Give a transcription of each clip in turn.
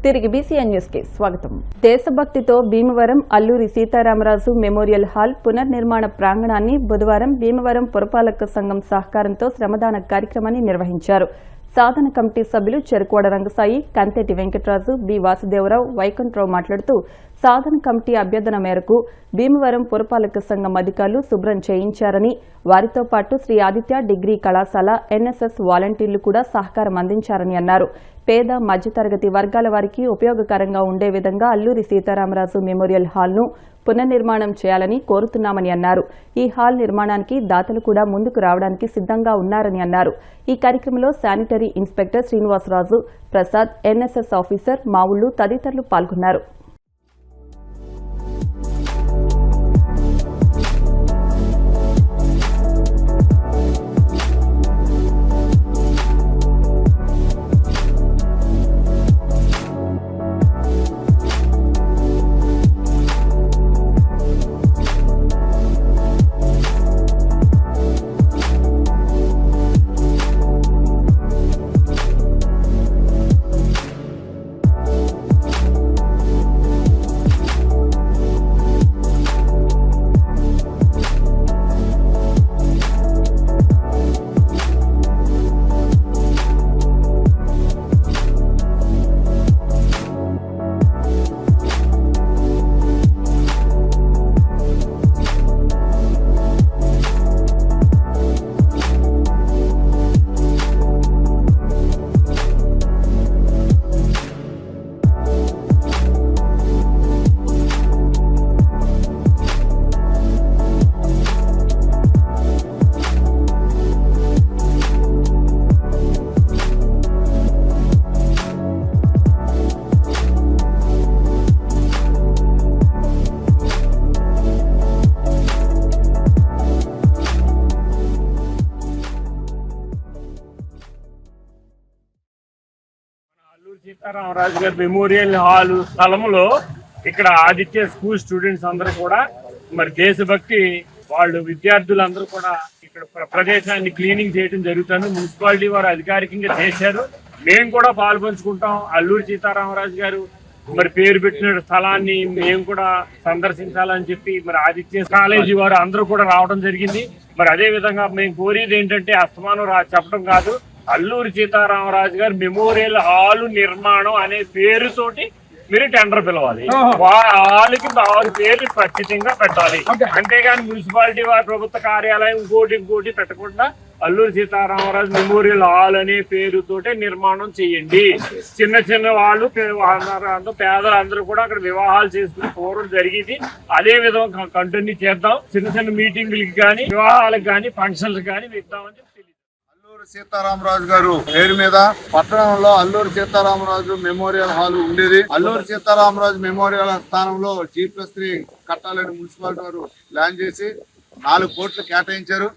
తిరిగి BCN news కి స్వాగతం. దేశభక్తితో భీమవరం అల్లూరి సీతారామరాజు మెమోరియల్ హాల్ పునర్నిర్మాణ ప్రాంగణాన్ని బుధవారం భీమవరం పురపాలక సంఘం సహకారంతో శ్రమదాన కార్యక్రమాన్ని నిర్వహించారు. సాధన కమిటీ సభ్యులు చెరుకోడ రంగసాయి, కంతేటి వెంకటరాజు, బి వాసుదేవరావు, వైకుంఠరావు మాట్లాడుతూ సాధన కమిటీ అభ్యర్థన మేరకు భీమవరం పురపాలక సంఘం అధికారులు శుభ్రం చేయించారని, వారితో పాటు శ్రీ ఆదిత్య డిగ్రీ కళాశాల ఎన్ఎస్ఎస్ వాలంటీర్లు కూడా సహకారం అందించారని అన్నారు. పేద మధ్యతరగతి వర్గాల వారికి ఉపయోగకరంగా ఉండే విధంగా అల్లూరి సీతారామరాజు మెమోరియల్ హాల్ను పునర్నిర్మాణం చేయాలని కోరుతున్నామని అన్నారు. ఈ హాల్ నిర్మాణానికి దాతలు కూడా ముందుకు రావడానికి సిద్ధంగా ఉన్నారని అన్నారు. ఈ కార్యక్రమంలో sanitary inspector Srinivasaraju, Prasad, NSS officer Mavullu తదితరులు పాల్గొన్నారు. సీతారామరాజు గారి మెమోరియల్ హాల్ స్థలంలో ఇక్కడ ఆదిత్య స్కూల్ స్టూడెంట్స్ అందరూ కూడా మరి దేశభక్తి వాళ్ళు విద్యార్థులందరూ కూడా ఇక్కడ ప్రదేశాన్ని క్లీనింగ్ చేయడం జరుగుతుంది. మున్సిపాలిటీ వారు అధికారికంగా చేశారు. మేము కూడా పాల్పంచుకుంటాం. అల్లూరి సీతారామరాజు గారు మరి పేరు పెట్టిన స్థలాన్ని మేము కూడా సందర్శించాలని చెప్పి మరి ఆదిత్య కాలేజీ వారు అందరూ కూడా రావడం జరిగింది. మరి అదే విధంగా మేము కోరేది ఏంటంటే అస్తమానం చెప్పడం కాదు, అల్లూరి సీతారామరాజు గారు మెమోరియల్ హాల్ నిర్మాణం అనే పేరుతోటి మీరు టెండర్ పిలవాలి. హాల్కి 6 పేర్లు ఖచ్చితంగా పెట్టాలి. అంతేగాని మున్సిపాలిటీ వారి ప్రభుత్వ కార్యాలయం ఇంకోటి పెట్టకుండా అల్లూరి సీతారామరాజు మెమోరియల్ హాల్ అనే పేరుతోటే నిర్మాణం చేయండి. చిన్న వాళ్ళు పేదలందరూ కూడా అక్కడ వివాహాలు చేసుకుని పూర్వం జరిగింది. అదే విధంగా కంటిన్యూ చేద్దాం. చిన్న మీటింగులకి కానీ వివాహాలకు కానీ ఫంక్షన్లకు కానీ ఇద్దామని సీతారామరాజు గారు పేరు మీద పట్టణంలో అల్లూరి సీతారామరాజు మెమోరియల్ హాల్ ఉండేది. అల్లూరి సీతారామరాజు మెమోరియల్ స్థానంలో G+3 కట్టాలని మున్సిపాలిటీ వారు ప్లాన్ చేసి 4 కోట్లు కేటాయించారు.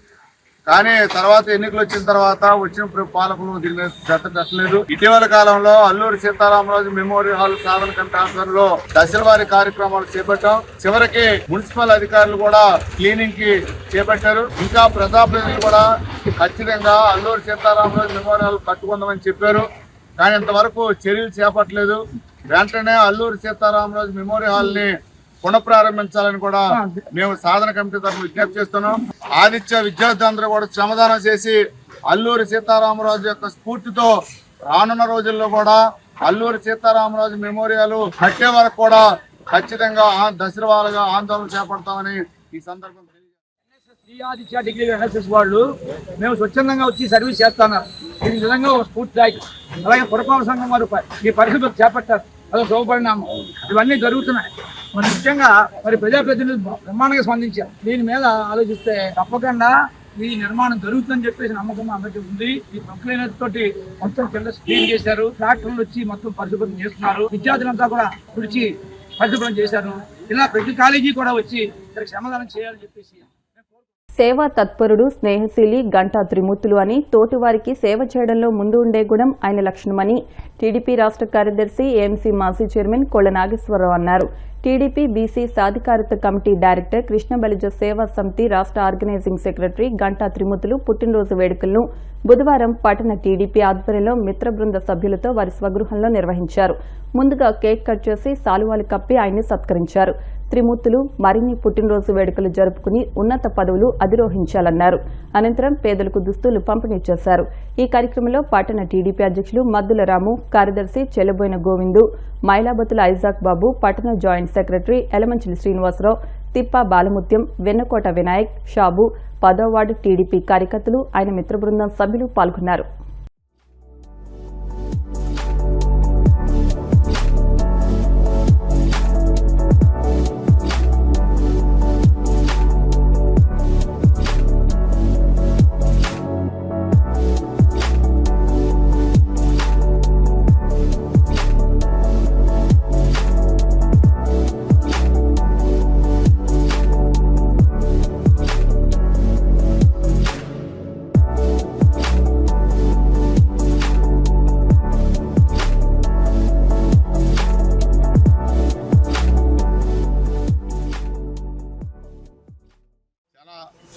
కానీ తర్వాత ఎన్నికలు వచ్చిన తర్వాత వచ్చిన పాలకులు దీని మీద శ్రద్ధ పెట్టలేదు. ఇటీవల కాలంలో అల్లూరి సీతారామరాజు మెమోరియల్ హాల్ సాధన కమిటీ ఆధ్వర్యంలో దశల వారీ కార్యక్రమాలు చేపట్టాం. చివరికి మున్సిపల్ అధికారులు కూడా క్లీనింగ్ కి చేపట్టారు. ఇంకా ప్రజాప్రతినిధులు కూడా ఖచ్చితంగా అల్లూరి సీతారామరాజు మెమోరియల్ కట్టుకుందామని చెప్పారు. కానీ ఇంతవరకు చర్యలు చేపట్టలేదు. వెంటనే అల్లూరి సీతారామరాజు మెమోరియల్ హాల్ ని పునఃప్రారంభించాలని కూడా మేము సాధన కమిటీ తరఫున విజ్ఞప్తి చేస్తున్నాం. ఆదిత్య విద్యార్థులందరూ కూడా శ్రమదానం చేసి అల్లూరి సీతారామరాజు యొక్క స్ఫూర్తితో రానున్న రోజుల్లో కూడా అల్లూరి సీతారామరాజు మెమోరియల్ కట్టే వరకు కూడా ఖచ్చితంగా దశలవారీగా ఆందోళన చేపడతామని ఈ సందర్భంగా ఆదిత్య డిగ్రీ ఎన్ఎస్ఎస్ వాళ్ళు మేము స్వచ్ఛందంగా వచ్చి సర్వీస్ చేస్తున్నారు. ఇది నిజంగా ఒక స్ఫూర్తిదాయకం. అలాగే పురపాలక సంఘం వారు ఈ పరిస్థితులు చేపట్టారు. అదో శుభపరిణామం. ఇవన్నీ జరుగుతున్నాయి. మరి ముఖ్యంగా మరి ప్రజాప్రతినిధులు బ్రహ్మాండంగా స్పందించారు. దీని మీద ఆలోచిస్తే తప్పకుండా ఈ నిర్మాణం జరుగుతుందని చెప్పేసి నమ్మకం అందరికీ ఉంది. ఈ ప్రొక్లైనర్స్ మొత్తం కింద క్లీన్ చేశారు. ట్రాక్టర్లు వచ్చి మొత్తం పరిశుభ్రం చేస్తున్నారు. విద్యార్థులంతా కూడా పిలిచి పరిశుభ్రం చేశారు. ఇలా ప్రతి కాలేజీ కూడా వచ్చి ఇక్కడ శ్రమదానం చేయాలని చెప్పేసి సేవా తత్పరుడు, స్నేహశీలి గంటా త్రిమూర్తులు అని తోటివారికి సేవ చేయడంలో ముందు ఉండే గుణం ఆయన లక్షణమని టీడీపీ రాష్ట్ర కార్యదర్శి ఏఎంసీ మాజీ చైర్మన్ కొళ్ల నాగేశ్వరరావు అన్నారు. టీడీపీ బీసీ సాధికారత కమిటీ డైరెక్టర్ కృష్ణబలిజ సేవా సమితి రాష్ట్ర ఆర్గనైజింగ్ సెక్రటరీ గంటా త్రిమూర్తులు పుట్టినరోజు వేడుకలను బుధవారం పట్టణ టీడీపీ ఆధ్వర్యంలో మిత్ర బృంద సభ్యులతో వారి స్వగృహంలో నిర్వహించారు. ముందుగా కేక్ కట్ చేసి శాలువాలు కప్పి ఆయన్ని సత్కరించారు. త్రిమూర్తులు మరిన్ని పుట్టినరోజు వేడుకలు జరుపుకుని ఉన్నత పదవులు అధిరోహించాలన్నారు. అనంతరం పేదలకు దుస్తులు పంపిణీ చేశారు. ఈ కార్యక్రమంలో పట్టణ టీడీపీ అధ్యక్షులు మద్దుల రాము, కార్యదర్శి చెల్లబోయిన గోవిందు, మైలాబతుల ఐజాక్ బాబు, పట్టణ జాయింట్ సెక్రటరీ ఎలమంచిలి శ్రీనివాసరావు, తిప్పా బాలముత్యం, వెన్నకోట వినాయక్, షాబు, 10వ వార్డు టీడీపీ కార్యకర్తలు, ఆయన మిత్ర బృందం సభ్యులు పాల్గొన్నారు.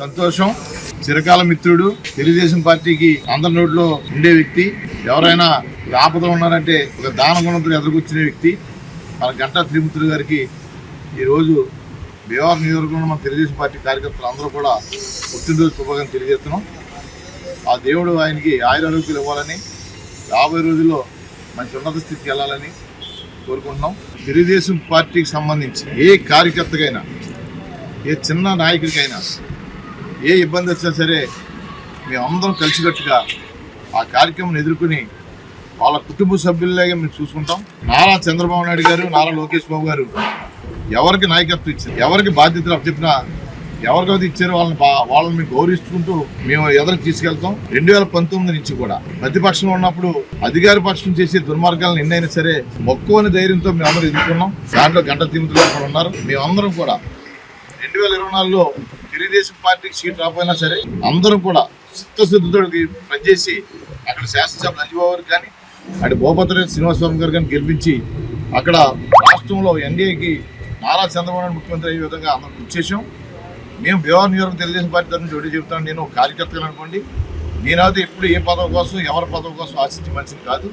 సంతోషం. చిరకాల మిత్రుడు, తెలుగుదేశం పార్టీకి అందరి నోట్లో ఉండే వ్యక్తి, ఎవరైనా ఆపద ఉన్నారంటే ఒక దాన గుణంతో ఎదుర్కొచ్చిన వ్యక్తి మన గంటా త్రిమూర్తులు గారికి ఈరోజు భీమవరం నియోజకవర్గంలో మన తెలుగుదేశం పార్టీ కార్యకర్తలు అందరూ కూడా పుట్టినరోజు శుభాకాంక్షలు తెలియజేస్తున్నాం. ఆ దేవుడు ఆయనకి ఆయురారోగ్యాలు ఇవ్వాలని, రాబోయే రోజుల్లో మంచి ఉన్నత స్థితికి వెళ్ళాలని కోరుకుంటున్నాం. తెలుగుదేశం పార్టీకి సంబంధించి ఏ కార్యకర్తకైనా, ఏ చిన్న నాయకుడికైనా ఏ ఇబ్బంది వచ్చినా సరే మేమందరం కలిసికట్టుగా ఆ కార్యక్రమం ఎదుర్కొని వాళ్ళ కుటుంబ సభ్యుల్లాగా మేము చూసుకుంటాం. నారా చంద్రబాబు నాయుడు గారు, నారా లోకేష్ బాబు గారు ఎవరికి నాయకత్వం ఇచ్చారు, ఎవరికి బాధ్యతలు చెప్పినా ఎవరికైతే ఇచ్చారో వాళ్ళని మేము గౌరవించుకుంటూ మేము ఎదురుకు తీసుకెళ్తాం. 2019 నుంచి కూడా ప్రతిపక్షంలో ఉన్నప్పుడు అధికార పక్షం చేసే దుర్మార్గాలను ఎన్నైనా సరే మొక్కువని ధైర్యంతో మేము అందరూ ఎదుర్కొన్నాం. దాంట్లో గంటా త్రిమూర్తులు గారు ఉన్నారు. మేమందరం కూడా 2024లో తెలుగుదేశం పార్టీకి సీట్ రాకపోయినా సరే అందరం కూడా చిత్తశుద్ధితో పనిచేసి అక్కడ శాసనసభ నంజబాబు గారు కానీ, అటు భూపతిరెడ్డి శ్రీనివాసరావు గారు కానీ గెలిపించి అక్కడ రాష్ట్రంలో ఎన్డీఏకి నారా చంద్రబాబు నాయుడు ముఖ్యమంత్రి అయ్యే విధంగా అందరం కృషి చేసాం. మేము భీమవరం నియోజకవర్గం తెలుగుదేశం పార్టీ తరఫున జోడి చెబుతాను. నేను కార్యకర్తగా అనుకోండి, నేనైతే ఎప్పుడు ఏ పదవి కోసం ఎవరి పదవి కోసం ఆశించే మనిషిని కాదు.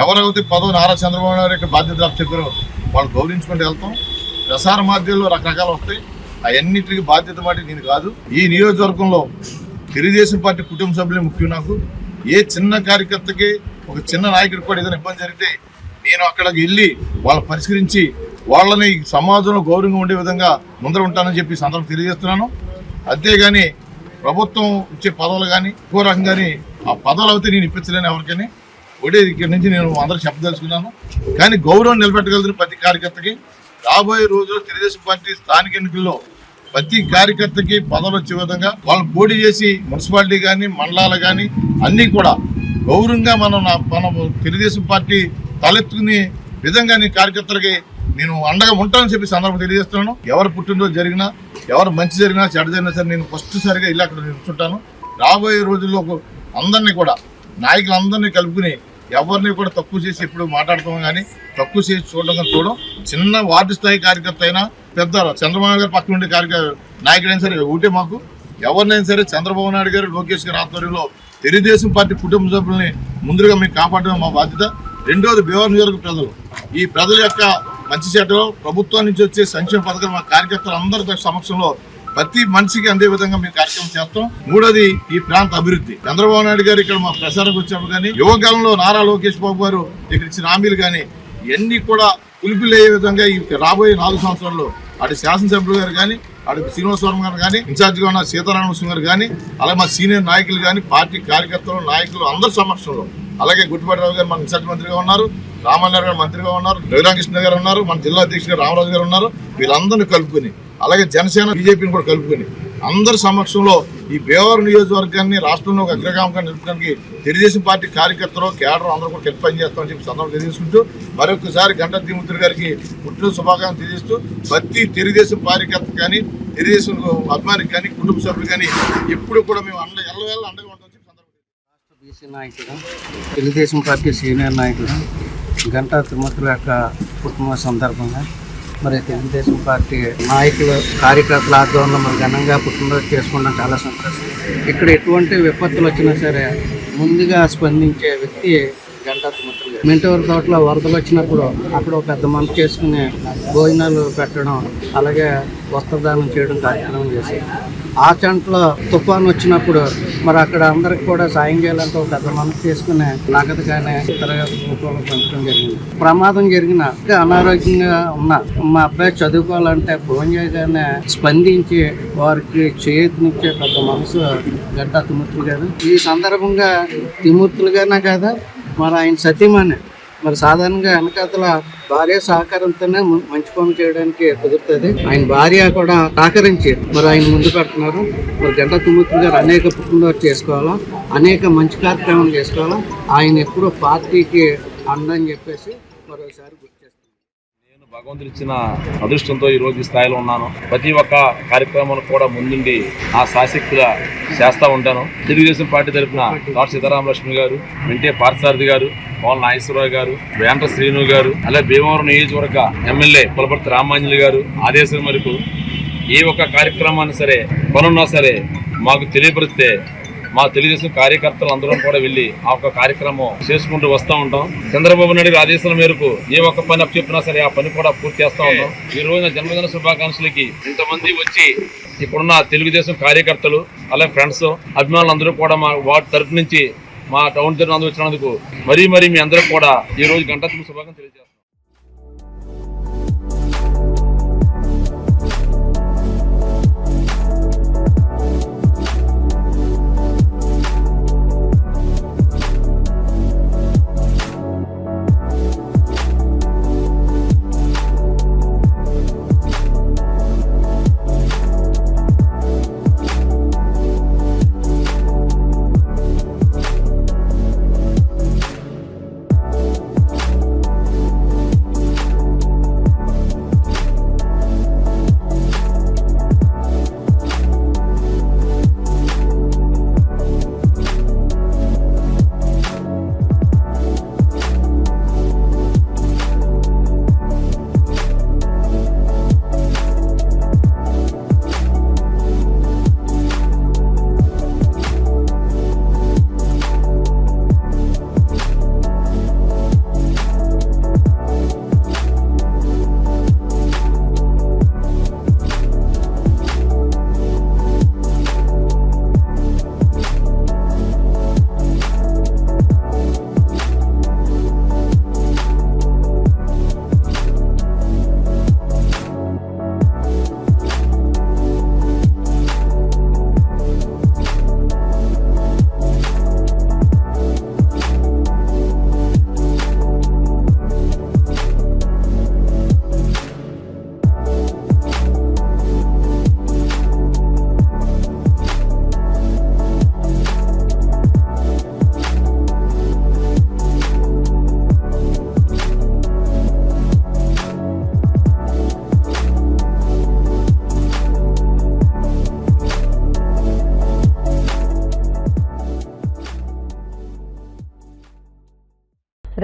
ఎవరైతే పదవి నారా చంద్రబాబు నాయుడు యొక్క బాధ్యత చెప్పారో వాళ్ళు గౌరవించుకుంటూ వెళ్తాం. ప్రసార మాధ్యమాల్లో రకరకాలు వస్తాయి, అవన్నిటికీ బాధ్యత మాట నేను కాదు. ఈ నియోజకవర్గంలో తెలుగుదేశం పార్టీ కుటుంబ సభ్యులే ముఖ్యం. నాకు ఏ చిన్న కార్యకర్తకి, ఒక చిన్న నాయకుడికి కూడా ఏదైనా ఇబ్బంది జరిగితే నేను అక్కడికి వెళ్ళి వాళ్ళు పరిష్కరించి వాళ్ళని సమాజంలో గౌరవంగా ఉండే విధంగా ముందర ఉంటానని చెప్పి సందర్భం తెలియజేస్తున్నాను. అంతేగాని ప్రభుత్వం ఇచ్చే పదవులు కానీ ఇంకో రకం కానీ ఆ పదవులు అయితే నేను ఇప్పించలేను ఎవరికైనా. ఒకటే ఇక్కడి నుంచి నేను అందరూ చెప్పదలుచుకున్నాను. కానీ గౌరవం నిలబెట్టగలుగుతున్న ప్రతి కార్యకర్తకి రాబోయే రోజుల్లో తెలుగుదేశం పార్టీ స్థానిక ఎన్నికల్లో ప్రతి కార్యకర్తకి పదవులు వచ్చే విధంగా వాళ్ళు పోటీ చేసి మున్సిపాలిటీ కానీ మండలాలు కానీ అన్నీ కూడా గౌరవంగా మనం తెలుగుదేశం పార్టీ తలెత్తుకునే విధంగా నేను కార్యకర్తలకి నేను అండగా ఉంటానని చెప్పి సందర్భం తెలియజేస్తున్నాను. ఎవరు పుట్టినరోజు జరిగినా, ఎవరు మంచి జరిగినా, చెడ్డ జరిగినా సరే నేను ఫస్ట్ సారిగా ఇలా అక్కడ నిల్చుంటాను. రాబోయే రోజుల్లో అందరినీ కూడా నాయకులందరినీ కలుపుకుని ఎవరిని కూడా తక్కువ చేసి ఎప్పుడు మాట్లాడతాం కానీ తక్కువ చేసి చూడడం కానీ చూడడం. చిన్న వార్డు స్థాయి కార్యకర్త అయినా, పెద్ద చంద్రబాబు గారు పక్కన ఉండే నాయకుడైనా సరే ఒకటే మాకు. ఎవరినైనా సరే చంద్రబాబు నాయుడు గారు, లోకేష్ గారి ఆధ్వర్యంలో తెలుగుదేశం పార్టీ కుటుంబ సభ్యుల్ని ముందుగా మేము కాపాడడం మా బాధ్యత. రెండోది భీమవరం నియోజకవర్గ ప్రజలు, ఈ ప్రజల యొక్క మంచి చెడ్డలో ప్రభుత్వం నుంచి వచ్చే సంక్షేమ పథకాలు మా కార్యకర్తలు అందరి సమక్షంలో ప్రతి మనిషికి అందే విధంగా మేము కార్యక్రమం చేస్తాం. మూడోది ఈ ప్రాంత అభివృద్ధి. చంద్రబాబు నాయుడు గారు ఇక్కడ మా ప్రచారంకి వచ్చినప్పుడు కానీ, యువకాలంలో నారా లోకేష్ బాబు గారు ఇక్కడ ఇచ్చిన హామీలు కానీ ఇవన్నీ కూడా పులిపిలయ్యే విధంగా ఈ రాబోయే 4 సంవత్సరాల్లో అటు శాసనసభ్యులు గారు కానీ, అటు శ్రీనివాసవరం గారు కానీ, ఇన్ఛార్జిగా ఉన్న సీతారామకృష్ణ గారు కానీ, అలాగే మా సీనియర్ నాయకులు కానీ, పార్టీ కార్యకర్తలు, నాయకులు అందరి సమక్షంలో, అలాగే గుట్టిపాటిరావు గారు మన ఇన్ఛార్జ్ మంత్రిగా ఉన్నారు, రామన్నారు గారు మంత్రిగా ఉన్నారు, రఘురామకృష్ణ గారు ఉన్నారు, మన జిల్లా అధ్యక్షుడు రామరాజు గారు ఉన్నారు. వీళ్ళందరినీ కలుపుకొని, అలాగే జనసేన, బీజేపీని కూడా కలుపుకొని అందరి సమక్షంలో ఈ భీమవరం నియోజకవర్గాన్ని రాష్ట్రంలో ఒక అగ్రగామంగా నిలపడానికి తెలుగుదేశం పార్టీ కార్యకర్తలు, కేడర్ అందరూ కూడా కలిపి పనిచేస్తామని చెప్పి సందర్భం తెలియజేసుకుంటూ మరొకసారి గంటా త్రిమూర్తులు గారికి పుట్టిన శుభాకాంక్షలు తెలియజేస్తూ ప్రతి తెలుగుదేశం కార్యకర్త కానీ, తెలుగుదేశం అభిమానికి కానీ కుటుంబ సభ్యులు కానీ ఎప్పుడు కూడా మేము ఎల్లవేళ అండగా ఉంటాం. బీసీ నాయకుడు, తెలుగుదేశం పార్టీ సీనియర్ నాయకుడు గంటా తిమ్మతుల యొక్క పుట్టిన సందర్భంగా మరి తెలుగుదేశం పార్టీ నాయకులు కార్యకర్తల ఆధ్వర్యంలో మరి ఘనంగా పుట్టినరోజు చేసుకోవడం చాలా సంతోషం. ఇక్కడ ఎటువంటి విపత్తులు వచ్చినా సరే ముందుగా స్పందించే వ్యక్తి గంటా తిమ్మతులు గారు. మెంటూరు తోటలో వరదలు వచ్చినప్పుడు అక్కడ ఒక పెద్ద మంట చేసుకుని భోజనాలు పెట్టడం, అలాగే వస్త్రదానం చేయడం కార్యక్రమం చేసి ఆ చంట్లో తుఫాను వచ్చినప్పుడు మరి అక్కడ అందరికి కూడా సాయం చేయాలంటే ఒక పెద్ద మనసు చేసుకుని నగదు కానీ ఇతర రూపంలో పంచడం జరిగింది. ప్రమాదం జరిగిన అనారోగ్యంగా ఉన్న మా అబ్బాయి చదువుకోవాలంటే ఫోన్ చేయగానే స్పందించి వారికి చేతినిచ్చే పెద్ద మనసు గంటా తిమ్మతులు గారు. ఈ సందర్భంగా తిమ్మతులు గారినే కాదా మరి ఆయన సతీమణి మరి సాధారణంగా వెనకాతల భార్య సహకారంతోనే మంచి పనులు చేయడానికి కుదురుతుంది. ఆయన భార్య కూడా సహకరించి మరి ఆయన ముందు పెడుతున్నారు. మరి గంటా తిమ్మతులు గారు అనేక పుట్టినరోజు చేసుకోవాలా, అనేక మంచి కార్యక్రమాలు చేసుకోవాలా. ఆయన ఎప్పుడూ పార్టీకి అందని చెప్పేసి మరోసారి గుర్తు చేస్తాను. నేను భగవంతుడు ఇచ్చిన అదృష్టంతో ఈ రోజు ఈ స్థాయిలో ఉన్నాను. ప్రతి ఒక్క కార్యక్రమాన్ని కూడా ముందుండి ఆ శాశక్తిగా చేస్తూ ఉంటాను. తెలుగుదేశం పార్టీ తరఫున డాక్టర్ సీతారామలక్ష్మి గారు, వెంటే పార్థసారథి గారు, పవన్ నాగేశ్వరరావు గారు, వేంట శ్రీను గారు, అలాగే భీమవరం నియోజకవర్గ ఎమ్మెల్యే పులపర్తి రామాంజలి గారు ఆదేశం మేరకు ఏ ఒక్క కార్యక్రమాన్ని సరే పనున్నా సరే మాకు తెలియపరిస్తే మా తెలుగుదేశం కార్యకర్తలు అందరం కూడా వెళ్ళి ఆ ఒక్క కార్యక్రమం చేసుకుంటూ వస్తూ ఉంటాం. చంద్రబాబు నాయుడు గారి ఆదేశాల మేరకు ఏ ఒక్క పని అప్పచెప్పినా సరే ఆ పని కూడా పూర్తి చేస్తూ ఉంటాం. ఈ రోజున జన్మదిన శుభాకాంక్షలకి ఇంతమంది వచ్చి ఇప్పుడున్న తెలుగుదేశం కార్యకర్తలు అలాగే ఫ్రెండ్స్ అభిమానులు అందరూ కూడా మా వార్డు తరపు నుంచి మా టౌన్ తరఫున అందరూ వచ్చినందుకు మరీ మీ అందరూ కూడా ఈ రోజు గంటా తిమ్మతుల శుభాకాంక్షలు తెలియజేస్తాం.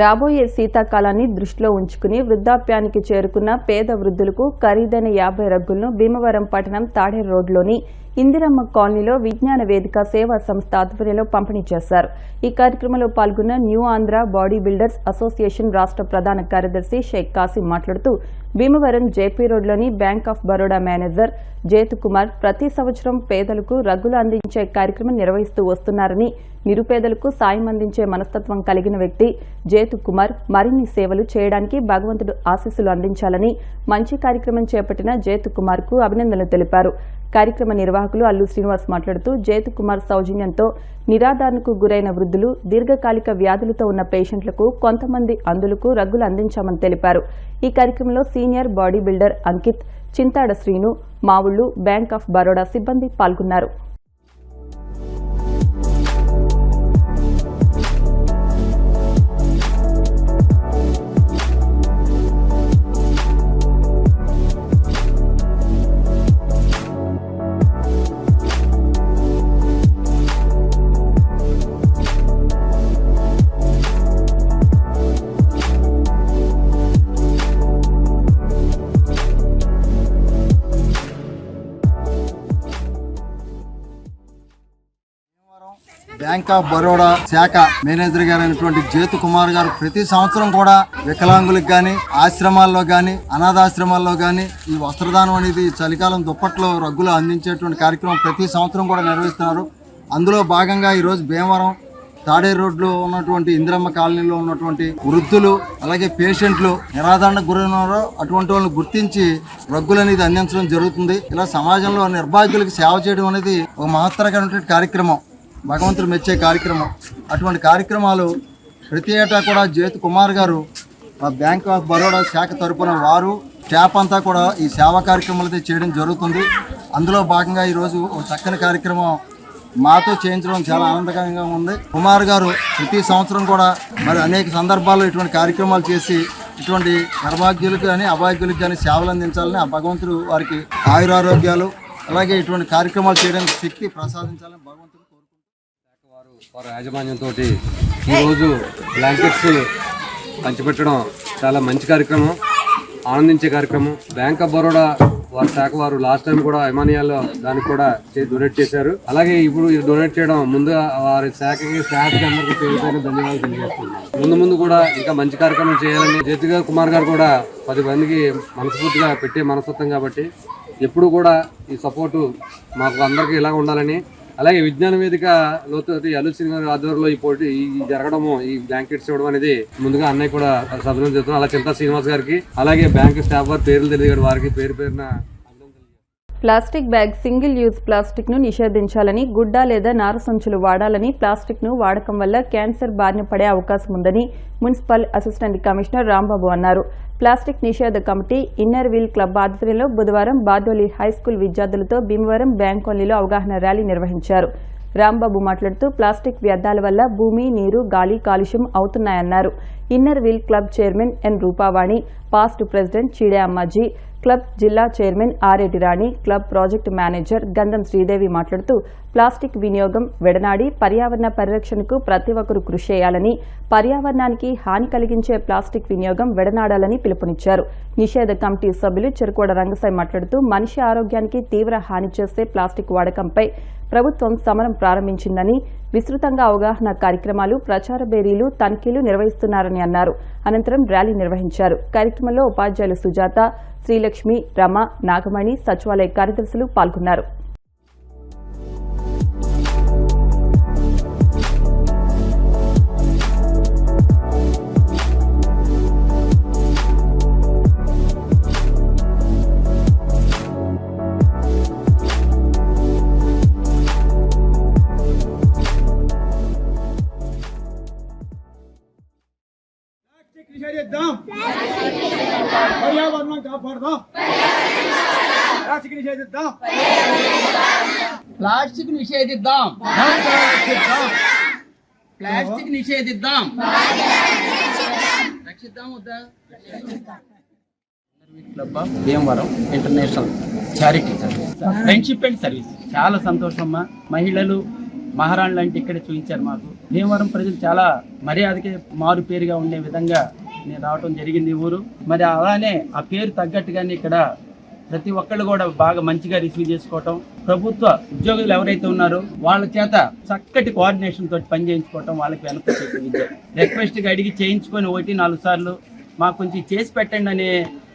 రాబోయే శీతాకాలాన్ని దృష్టిలో ఉంచుకుని వృద్ధాప్యానికి చేరుకున్న పేద వృద్ధులకు ఖరీదైన 50 రగ్గులను భీమవరం పట్టణం తాడేరు రోడ్లోని ఇందిరమ్మ కాలనీలో విజ్ఞాన వేదిక సేవా సంస్థ ఆధ్వర్యంలో పంపిణీ చేశారు. ఈ కార్యక్రమంలో పాల్గొన్న new Andhra body builders association రాష్ట్ర ప్రధాన కార్యదర్శి షేక్ కాసిం మాట్లాడుతూ భీమవరం జేపీ రోడ్లోని bank of Baroda manager Jethu Kumar ప్రతి సంవత్సరం పేదలకు రగ్గులు అందించే కార్యక్రమం నిర్వహిస్తూ వస్తున్నారని, నిరుపేదలకు సాయం అందించే మనస్తత్వం కలిగిన వ్యక్తి జేతు కుమార్ మరిన్ని సేవలు చేయడానికి భగవంతుడు ఆశీస్సులు అందించాలని మంచి కార్యక్రమం చేపట్టిన జేతు కుమార్ కు అభినందనలు తెలిపారు. కార్యక్రమ నిర్వాహకులు అల్లు శ్రీనివాస్ మాట్లాడుతూ జేతు కుమార్ సౌజన్యంతో నిరాధారణకు గురైన వృద్ధులు, దీర్ఘకాలిక వ్యాధులతో ఉన్న పేషెంట్లకు కొంతమంది అందులకు రగ్గులు అందించామని తెలిపారు. ఈ కార్యక్రమంలో senior body builder Ankit, Chintada Srinu, Mavullu, bank of Baroda సిబ్బంది పాల్గొన్నారు. బ్యాంక్ ఆఫ్ బరోడా శాఖ మేనేజర్ గారు అయినటువంటి జ్యోతి కుమార్ గారు ప్రతి సంవత్సరం కూడా వికలాంగులకు గాని, ఆశ్రమాల్లో గాని, అనాథాశ్రమాల్లో గాని ఈ వస్త్రదానం అనేది చలికాలం దుప్పట్లు రగ్గులు అందించేటువంటి కార్యక్రమం ప్రతి సంవత్సరం కూడా నిర్వహిస్తున్నారు. అందులో భాగంగా ఈరోజు భీమవరం తాడేరు రోడ్లో ఉన్నటువంటి ఇందిరమ్మ కాలనీలో ఉన్నటువంటి వృద్ధులు అలాగే పేషెంట్లు నిరాదరణకు గురైనారో అటువంటి వాళ్ళని గుర్తించి రగ్గులు అనేది అందించడం జరుగుతుంది. ఇలా సమాజంలో నిర్భాగ్యులకు సేవ చేయడం అనేది ఒక మహత్తరమైనటువంటి కార్యక్రమం, భగవంతుడు మెచ్చే కార్యక్రమం. అటువంటి కార్యక్రమాలు ప్రతి ఏటా కూడా జ్యోతి కుమార్ గారు బ్యాంక్ ఆఫ్ బరోడా శాఖ తరపున వారు స్టాఫ్ అంతా కూడా ఈ సేవా కార్యక్రమాలు అయితే చేయడం జరుగుతుంది. అందులో భాగంగా ఈరోజు ఒక చక్కని కార్యక్రమం మాతో చేయించడం చాలా ఆనందకరంగా ఉంది. కుమార్ గారు ప్రతి సంవత్సరం కూడా మరి అనేక సందర్భాల్లో ఇటువంటి కార్యక్రమాలు చేసి ఇటువంటి నిర్భాగ్యులకు కానీ అభాగ్యులకు కానీ సేవలు అందించాలని ఆ భగవంతుడు వారికి ఆయురారోగ్యాలు అలాగే ఇటువంటి కార్యక్రమాలు చేయడానికి శక్తి ప్రసాదించాలని భగవంతుడు కోరుకుంటున్నారు. వారి యాజమాన్యంతో ఈరోజు బ్లాంకెట్స్ పంచిపెట్టడం చాలా మంచి కార్యక్రమం, ఆనందించే కార్యక్రమం. బ్యాంక్ ఆఫ్ బరోడా వారి శాఖ వారు లాస్ట్ టైం కూడా హిమానియాలో దానికి కూడా డొనేట్ చేశారు. అలాగే ఇప్పుడు డొనేట్ చేయడం ముందుగా వారి శాఖకి స్టాఫ్ అందరికీ పేరుపైన ధన్యవాదాలు తెలియజేస్తున్నాను. ముందు కూడా ఇంకా మంచి కార్యక్రమం చేయాలని జ్యోతిగా కుమార్ గారు కూడా 10 మందికి మనస్ఫూర్తిగా పెట్టే మనస్తత్వం కాబట్టి ఎప్పుడు కూడా ఈ సపోర్టు మాకు అందరికీ ఇలా ఉండాలని, అలాగే విజ్ఞాన వేదిక లోతు అల్లు గారి ఆధ్వర్యంలో ఈ పోటీ జరగడము, ఈ బ్లాంకెట్స్ ఇవ్వడం అనేది ముందుగా అన్నయ్య కూడా అభినందన చేస్తున్నాం. అలా చింతా శ్రీనివాస్ గారికి అలాగే బ్యాంక్ స్టాఫ్ వారి పేర్లు తెలియదు వారికి పేరున plastic bag, single use plastic ను నిషేధించాలని, గుడ్డ లేదా నార సంచులు వాడాలని, ప్లాస్టిక్ ను వాడకం వల్ల క్యాన్సర్ బారిన పడే అవకాశం ఉందని మున్సిపల్ అసిస్టెంట్ కమిషనర్ రాంబాబు అన్నారు. ప్లాస్టిక్ నిషేధ కమిటీ ఇన్నర్ వీల్ క్లబ్ ఆధ్వర్యంలో బుధవారం బార్డోలి హైస్కూల్ విద్యార్థులతో భీమవరం బ్యాంక్ కాలనీలో అవగాహన ర్యాలీ నిర్వహించారు. రాంబాబు మాట్లాడుతూ ప్లాస్టిక్ వ్యర్థాల వల్ల భూమి, నీరు, గాలి కాలుష్యం అవుతున్నాయన్నారు. Inner wheel club chairman N Rupavani, past president Cheede Ammaji, club జిల్లా chairman Areti Rani, club project manager Gandham Sridevi మాట్లాడుతూ ప్లాస్టిక్ వినియోగం విడనాడి పర్యావరణ పరిరక్షణకు ప్రతి ఒక్కరూ కృషి చేయాలని, పర్యావరణానికి హాని కలిగించే ప్లాస్టిక్ వినియోగం విడనాడాలని పిలుపునిచ్చారు. నిషేధ కమిటీ సభ్యులు చెరుకోడ రంగసాయి మాట్లాడుతూ మనిషి ఆరోగ్యానికి తీవ్ర హాని చేసే ప్లాస్టిక్ వాడకంపై ప్రభుత్వం సమరం ప్రారంభించిందని, విస్తృతంగా అవగాహన కార్యక్రమాలు, ప్రచార బేరీలు, తనిఖీలు నిర్వహిస్తున్నారని అన్నారు. అనంతరం ర్యాలీ నిర్వహించారు. కార్యక్రమంలో ఉపాధ్యాయులు సుజాత, శ్రీలక్ష్మి, రమ, నాగమణి, సచివాలయ కార్యదర్శులు పాల్గొన్నారు. పర్యావరణం కాపాడదాం, ప్లాస్టిక్ నిషేధిద్దాం, ప్లాస్టిక్ నిషేధిద్దాం, ప్లాస్టిక్ నిషేధిద్దాం, రక్షిద్దాం వద్దా. Club of Bhimavaram international charity friendship and service. చాలా సంతోషమ్మా. మహిళలు మహారాణులు అంటే ఇక్కడ చూపించారు మాకు. భీమవరం ప్రజలు చాలా మర్యాదకి మారు పేరుగా ఉండే విధంగా నేను రావడం జరిగింది ఊరు. మరి అలానే ఆ పేరు తగ్గట్టుగానే ఇక్కడ ప్రతి ఒక్కళ్ళు కూడా బాగా మంచిగా రిసీవ్ చేసుకోవటం, ప్రభుత్వ ఉద్యోగులు ఎవరైతే ఉన్నారో వాళ్ళ చేత చక్కటి కోఆర్డినేషన్ తోటి పని చేయించుకోవటం, వాళ్ళకి వెనక విద్య రిక్వెస్ట్గా అడిగి చేయించుకొని 1-4 సార్లు మాకు కొంచెం చేసి పెట్టండి అనే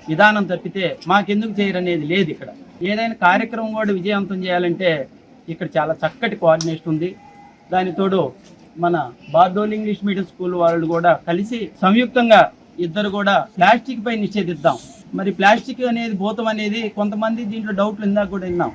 విధానం తప్పితే మాకెందుకు చేయరనేది లేదు. ఇక్కడ ఏదైనా కార్యక్రమం కూడా విజయవంతం చేయాలంటే ఇక్కడ చాలా చక్కటి కోఆర్డినేషన్ ఉంది. దానితోడు మన బార్డోలి ఇంగ్లీష్ మీడియం స్కూల్ వాళ్ళు కూడా కలిసి సంయుక్తంగా ఇద్దరు కూడా ప్లాస్టిక్ పై నిషేధిద్దాం. మరి ప్లాస్టిక్ అనేది భూతం అనేది కొంతమంది దీంట్లో డౌట్లు ఇందాక కూడా విన్నాం.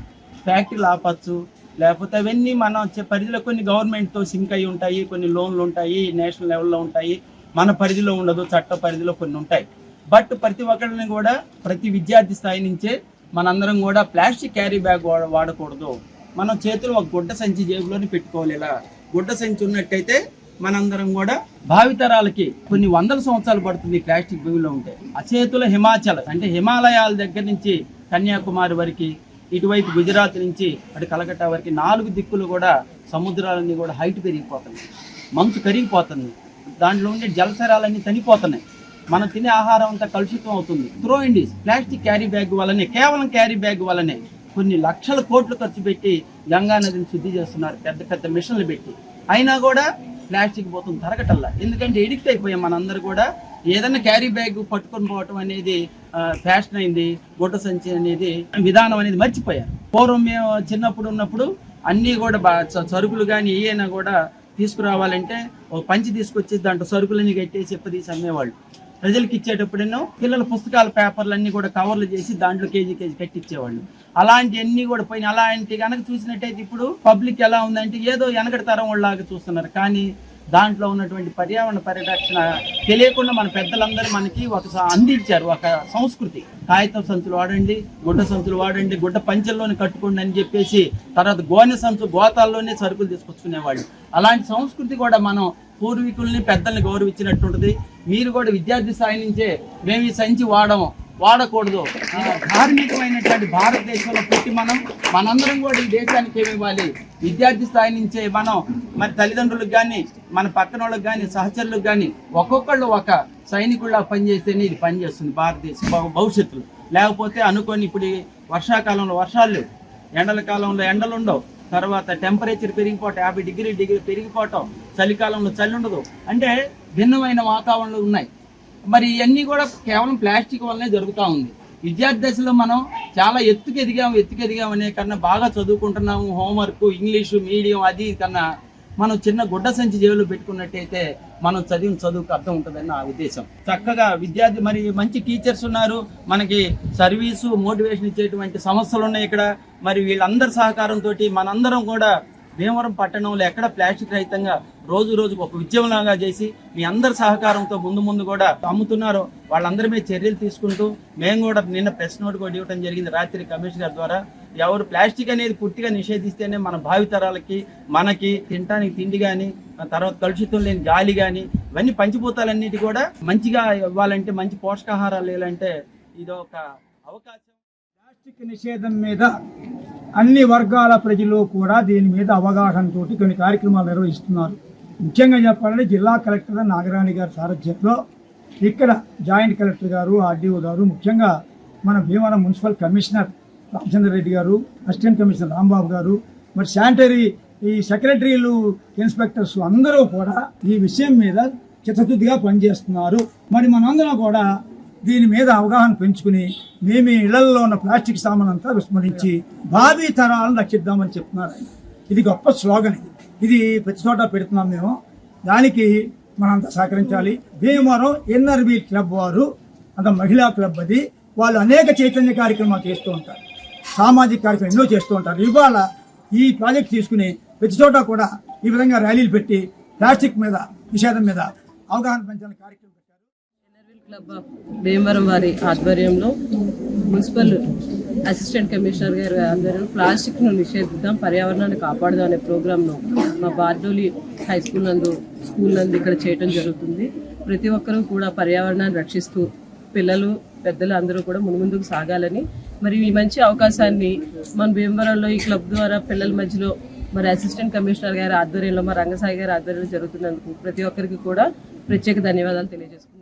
ఫ్యాక్టరీలు ఆపచ్చు, లేకపోతే అవన్నీ మనం పరిధిలో కొన్ని గవర్నమెంట్తో సింక్ అయి ఉంటాయి, కొన్ని లోన్లు ఉంటాయి, నేషనల్ లెవెల్లో ఉంటాయి, మన పరిధిలో ఉండదు, చట్ట పరిధిలో కొన్ని ఉంటాయి. బట్ ప్రతి ఒక్కరిని కూడా ప్రతి విద్యార్థి స్థాయి నుంచే మనందరం కూడా ప్లాస్టిక్ క్యారీ బ్యాగ్ వాడకూడదు. మనం చేతులు ఒక గుడ్డ సంచి జేబులోని పెట్టుకోవాలి. ఇలా గుడ్డ సంచి ఉన్నట్టయితే మనందరం కూడా భావితరాలకి కొన్ని 100 సంవత్సరాలు పడుతుంది ప్లాస్టిక్ భూమిలో ఉంటే. అచేతుల హిమాచల్ అంటే హిమాలయాల దగ్గర నుంచి కన్యాకుమారి వరకు, ఇటువైపు గుజరాత్ నుంచి అటు కలకత్తా వరకు 4 దిక్కులు కూడా సముద్రాలన్నీ కూడా హైట్ పెరిగిపోతున్నాయి, మంచు కరిగిపోతుంది, దాంట్లో ఉండే జలచరాలన్నీ చనిపోతున్నాయి, మనం తినే ఆహారం అంతా కలుషితం అవుతుంది. Throw Indies plastic carry bag వల్లనే, కేవలం క్యారీ బ్యాగ్ వల్లనే కొన్ని లక్షల కోట్లు ఖర్చు పెట్టి గంగా నదిని శుద్ధి చేస్తున్నారు, పెద్ద పెద్ద మిషన్లు పెట్టి. అయినా కూడా ప్లాస్టిక్ పోతుంది తరగటల్లా. ఎందుకంటే ఎడిక్ట్ అయిపోయాం మనందరూ కూడా. ఏదైనా క్యారీ బ్యాగ్ పట్టుకొని పోవటం అనేది ఫ్యాషన్ అయింది. గుడ్డ సంచి అనేది విధానం అనేది మర్చిపోయారు. పూర్వం మేము చిన్నప్పుడు ఉన్నప్పుడు అన్నీ కూడా సరుకులు కానీ ఏమైనా కూడా తీసుకురావాలంటే ఒక పంచి తీసుకొచ్చి దాంట్లో సరుకులన్నీ కట్టేసి చెప్పదీసి అమ్మేవాళ్ళు. ప్రజలకు ఇచ్చేటప్పుడేనో పిల్లల పుస్తకాల పేపర్లు అన్నీ కూడా కవర్లు చేసి దాంట్లో కేజీ కట్టించేవాళ్ళు. అలాంటివన్నీ కూడా పోయిన. అలాంటి కనుక చూసినట్టయితే ఇప్పుడు పబ్లిక్ ఎలా ఉందంటే ఏదో వెనకటి తరం వాళ్ళలాగా చూస్తున్నారు. కానీ దాంట్లో ఉన్నటువంటి పర్యావరణ పరిరక్షణ తెలియకుండా మన పెద్దలందరూ మనకి ఒక అందించారు ఒక సంస్కృతి. కాగితం సంచులు వాడండి, గుడ్డ సంచులు వాడండి, గుడ్డ పంచెల్లోనే కట్టుకోండి అని చెప్పేసి, తర్వాత గోనె సంచు గోతాల్లోనే సరుకులు తీసుకొచ్చుకునేవాళ్ళు. అలాంటి సంస్కృతి కూడా మనం పూర్వీకుల్ని పెద్దల్ని గౌరవించినట్టుంటది. మీరు కూడా విద్యార్థి స్థాయి నుంచే మేము ఈ సంచి వాడకూడదు. ధార్మికమైనటువంటి భారతదేశంలో పుట్టి మనందరం కూడా ఈ దేశానికి ఏమి ఇవ్వాలి? విద్యార్థి స్థాయి నుంచే మనం మరి తల్లిదండ్రులకు కానీ మన పక్కన వాళ్ళకి కానీ సహచరులకు కానీ ఒక్కొక్కళ్ళు ఒక సైనికుల్లా పనిచేస్తేనే ఇది పనిచేస్తుంది భారతదేశ భవిష్యత్తులో. లేకపోతే అనుకోని ఇప్పుడు వర్షాకాలంలో వర్షాలు లేవు, ఎండల కాలంలో ఎండలు ఉండవు, తర్వాత టెంపరేచర్ పెరిగిపోవటం 50 డిగ్రీ పెరిగిపోవటం, చలికాలంలో చలి ఉండదు. అంటే భిన్నమైన వాతావరణాలు ఉన్నాయి. మరి ఇవన్నీ కూడా కేవలం ప్లాస్టిక్ వల్లనే జరుగుతూ ఉంది. విద్యార్థి దశలో మనం చాలా ఎత్తుకు ఎదిగాము అనే కన్నా బాగా చదువుకుంటున్నాము. హోంవర్క్, ఇంగ్లీషు మీడియం అది కన్నా మనం చిన్న గుడ్డ సంచి జేబులో పెట్టుకున్నట్టయితే మనం చదువుకు అర్థం ఉంటుందని నా ఉద్దేశం. చక్కగా విద్యార్థి మరి మంచి టీచర్స్ ఉన్నారు, మనకి సర్వీసు మోటివేషన్ ఇచ్చేటువంటి సంస్థలు ఉన్నాయి ఇక్కడ. మరి వీళ్ళందరి సహకారంతో మనందరం కూడా భీమవరం పట్టణంలో ఎక్కడ ప్లాస్టిక్ రహితంగా రోజుకు ఒక ఉద్యమంలాగా చేసి మీ అందరి సహకారంతో ముందు కూడా అమ్ముతున్నారు. వాళ్ళందరి మీద చర్యలు తీసుకుంటూ మేము కూడా నిన్న ప్రెస్ నోట్ కూడా ఇవ్వడం జరిగింది రాత్రి కమిషనర్ గారి ద్వారా. ఎవరు ప్లాస్టిక్ అనేది పూర్తిగా నిషేధిస్తేనే మన భావితరాలకి మనకి తినడానికి తిండి కానీ, తర్వాత కలుషితం లేని గాలి కానీ, ఇవన్నీ పంచిపోతాలన్నిటి కూడా మంచిగా ఇవ్వాలంటే, మంచి పోషకాహారాలు ఇవ్వాలంటే ఇది ఒక అవకాశం. ప్లాస్టిక్ నిషేధం మీద అన్ని వర్గాల ప్రజలు కూడా దీని మీద అవగాహనతో కొన్ని కార్యక్రమాలు నిర్వహిస్తున్నారు. ముఖ్యంగా చెప్పాలంటే జిల్లా కలెక్టర్ నాగరాణి గారి సారథ్యంలో ఇక్కడ జాయింట్ కలెక్టర్ గారు, ఆర్డీఓ గారు, ముఖ్యంగా మన భీమవరం మున్సిపల్ కమిషనర్ రామచంద్ర రెడ్డి గారు, అసిస్టెంట్ కమిషనర్ రాంబాబు గారు, మరి శానిటరీ ఈ సెక్రటరీలు, ఇన్స్పెక్టర్స్ అందరూ కూడా ఈ విషయం మీద చిత్తశుద్ధిగా పనిచేస్తున్నారు. మరి మనందరం కూడా దీని మీద అవగాహన పెంచుకుని మేము ఇళ్లలో ఉన్న ప్లాస్టిక్ సామాన్ అంతా విస్మరించి భావి తరాలను రక్షిద్దామని చెప్తున్నారు. ఇది గొప్ప స్లోగన్. ఇది ప్రతి చోట పెడుతున్నాం మేము. దానికి మనంతా సహకరించాలి. భీమవరం ఎన్ఆర్బి క్లబ్ వారు అంత మహిళా క్లబ్ అది. వాళ్ళు అనేక చైతన్య కార్యక్రమాలు చేస్తూ ఉంటారు, సామాజిక కార్యక్రమాలు ఎన్నో చేస్తూ ఉంటారు. ఇవాళ ఈ ప్రాజెక్ట్ తీసుకుని ప్రతి చోట కూడా ఈ విధంగా ర్యాలీలు పెట్టి ప్లాస్టిక్ మీద నిషేధం మీద అవగాహన పెంచాలని కార్యక్రమం పెట్టారు. క్లబ్ ఆఫ్ భీమవరం వారి ఆధ్వర్యంలో మున్సిపల్ అసిస్టెంట్ కమిషనర్ గారి ఆధ్వర్యంలో ప్లాస్టిక్ను నిషేధిద్దాం, పర్యావరణాన్ని కాపాడుదాం అనే ప్రోగ్రామ్ను మా బార్డోలి హై స్కూల్ నందు ఇక్కడ చేయడం జరుగుతుంది. ప్రతి ఒక్కరూ కూడా పర్యావరణాన్ని రక్షిస్తూ పిల్లలు పెద్దలు అందరూ కూడా ముందుకు సాగాలని, మరి ఈ మంచి అవకాశాన్ని మన భీమవరంలో ఈ క్లబ్ ద్వారా పిల్లల మధ్యలో మరి అసిస్టెంట్ కమిషనర్ గారి ఆధ్వర్యంలో, మా రంగసాయి గారి ఆధ్వర్యంలో జరుగుతున్నందుకు ప్రతి ఒక్కరికి కూడా ప్రత్యేక ధన్యవాదాలు తెలియజేసుకున్నాను.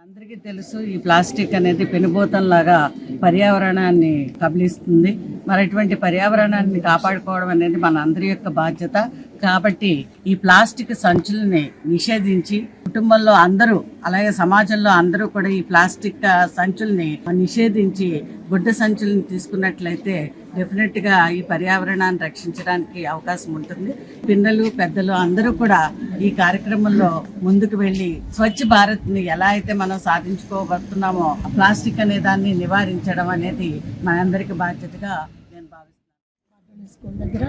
అందరికీ తెలుసు, ఈ ప్లాస్టిక్ అనేది పెనుభూతంలాగా పర్యావరణాన్ని కబలిస్తుంది. మరి అటువంటి పర్యావరణాన్ని కాపాడుకోవడం అనేది మన అందరి యొక్క బాధ్యత. కాబట్టి ఈ ప్లాస్టిక్ సంచులని నిషేధించి కుటుంబంలో అందరూ, అలాగే సమాజంలో అందరూ కూడా ఈ ప్లాస్టిక్ సంచుల్ని నిషేధించి గుడ్డ సంచులను తీసుకున్నట్లయితే డెఫినెట్ గా ఈ పర్యావరణాన్ని రక్షించడానికి అవకాశం ఉంటుంది. పిల్లలు పెద్దలు అందరూ కూడా ఈ కార్యక్రమంలో ముందుకు వెళ్ళి స్వచ్ఛ భారత్ ని ఎలా అయితే మనం సాధించుకోబోతున్నామో ప్లాస్టిక్ అనే దాన్ని నివారించడం అనేది మనందరికి బాధ్యతగా నేను భావిస్తున్నాను. స్కూల్ దగ్గర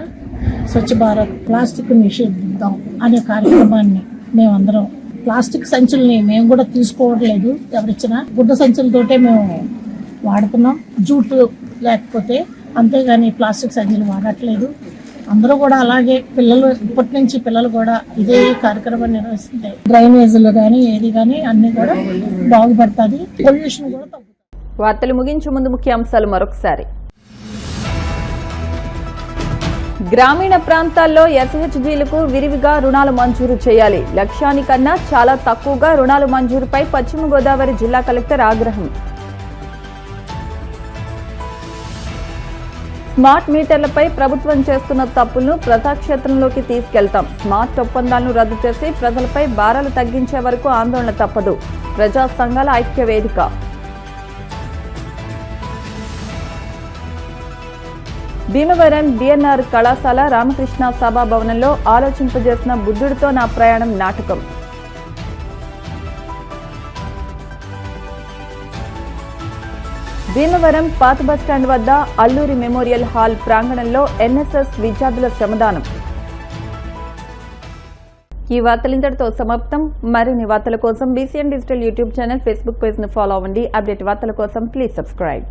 స్వచ్ఛ భారత్ ప్లాస్టిక్ నిషేధిద్దాం అనే కార్యక్రమాన్ని మేమందరం, ప్లాస్టిక్ సంచుల్ని మేము కూడా తీసుకోవట్లేదు, ఎవరిచ్చినా గుడ్డ సంచులతోటే మేము వాడుతున్నాం, జూట్ లేకపోతే. అంతేగాని ప్లాస్టిక్ సంచులు వాడట్లేదు. అందరూ కూడా అలాగే పిల్లలు, ఇప్పటి నుంచి పిల్లలు కూడా ఇదే కార్యక్రమం నిర్వహిస్తుంటే డ్రైనేజీలు కానీ ఏది కానీ అన్ని కూడా బాగుపడుతుంది, పొల్యూషన్ కూడా తగ్గుతుంది. వార్తలు ముగించే ముందు ముఖ్యాంశాలు మరొకసారి. గ్రామీణ ప్రాంతాల్లో ఎస్హెచ్జీలకు విరివిగా రుణాలు మంజూరు చేయాలి. లక్ష్యానికన్నా చాలా తక్కువగా రుణాలు మంజూరుపై పశ్చిమ గోదావరి జిల్లా కలెక్టర్ ఆగ్రహం. స్మార్ట్ మీటర్లపై ప్రభుత్వం చేస్తున్న తప్పులను ప్రజాక్షేత్రంలోకి తీసుకెళ్తాం. స్మార్ట్ ఒప్పందాలను రద్దు చేసి ప్రజలపై భారాలు తగ్గించే వరకు ఆందోళన తప్పదు. ప్రజా సంఘాల ఐక్య వేదిక. భీమవరం డిఎన్ఆర్ కళాశాల రామకృష్ణ సభా భవనంలో ఆలోచింపజేసిన బుద్ధుడితో నా ప్రయాణం నాటకం. భీమవరం పాత బస్టాండ్ వద్ద అల్లూరి మెమోరియల్ హాల్ ప్రాంగణంలో ఎన్ఎస్ఎస్ విద్యార్థుల శ్రమదానం. ఈ వార్తలు ఇంతటితో సమాప్తం. మరిన్ని వార్తల కోసం BCN digital YouTube channel, Facebook page ను ఫాలో అవ్వండి. అప్డేట్ వార్తల కోసం ప్లీజ్ సబ్స్క్రైబ్.